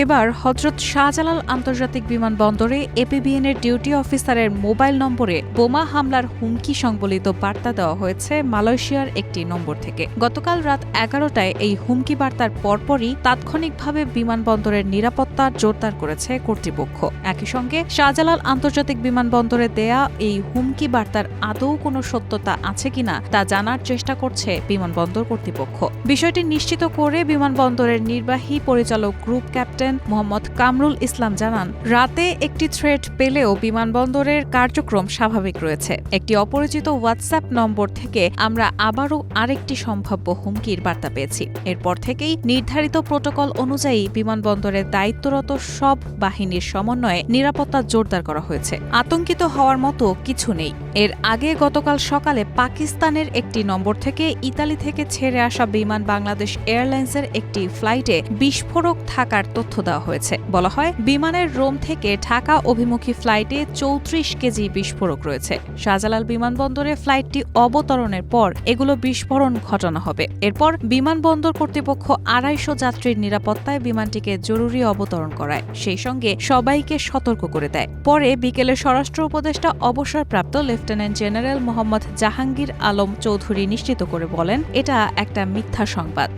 এবার হযরত শাহজালাল আন্তর্জাতিক বিমানবন্দরে এপিবিএনের ডিউটি অফিসারের মোবাইল নম্বরে বোমা হামলার হুমকি সংবলিত বার্তা দেওয়া হয়েছে মালয়েশিয়ার একটি নম্বর থেকে। গতকাল রাত 11টায় এই হুমকি বার্তার পরপরই তাৎক্ষণিকভাবে বিমানবন্দরের নিরাপত্তা জোরদার করেছে কর্তৃপক্ষ। একই সঙ্গে শাহজালাল আন্তর্জাতিক বিমানবন্দরে দেয়া এই হুমকি বার্তার আদৌ কোনো সত্যতা আছে কিনা তা জানার চেষ্টা করছে বিমানবন্দর কর্তৃপক্ষ। বিষয়টি নিশ্চিত করে বিমানবন্দরের নির্বাহী পরিচালক গ্রুপ ক্যাপ্টেন মোহাম্মদ কামরুল ইসলাম জানান, রাতে একটি থ্রেট পেলেও বিমানবন্দরের কার্যক্রম স্বাভাবিক রয়েছে। একটি অপরিচিত হোয়াটসঅ্যাপ নম্বর থেকে আমরা আবারও আরেকটি সম্ভাব্য হুমকির বার্তা পেয়েছি। এরপর থেকেই নির্ধারিত প্রোটোকল অনুযায়ী বিমানবন্দরে দায়িত্বরত সব বাহিনীর সমন্বয়ে নিরাপত্তা জোরদার করা হয়েছে। আতঙ্কিত হওয়ার মতো কিছু নেই। এর আগে গতকাল সকালে পাকিস্তানের একটি নম্বর থেকে ইতালি থেকে ছেড়ে আসা বিমান বাংলাদেশ এয়ারলাইন্সের একটি ফ্লাইটে বিস্ফোরক থাকার তথ্য দেওয়া হয়েছে। বলা হয়, বিমানের রোম থেকে ঢাকা অভিমুখী ফ্লাইটে 34 কেজি বিস্ফোরক রয়েছে। শাহজালাল বিমানবন্দরে ফ্লাইটটি অবতরণের পর এগুলো বিস্ফোরণ ঘটানো হবে। এরপর বিমানবন্দর কর্তৃপক্ষ 250 যাত্রীর নিরাপত্তায় বিমানটিকে জরুরি অবতরণ করায়, সেই সঙ্গে সবাইকে সতর্ক করে দেয়। পরে বিকেলে স্বরাষ্ট্র উপদেষ্টা অবসরপ্রাপ্ত লেফটেন্যান্ট জেনারেল মোহাম্মদ জাহাঙ্গীর আলম চৌধুরী নিশ্চিত করে বলেন, এটা একটা মিথ্যা সংবাদ।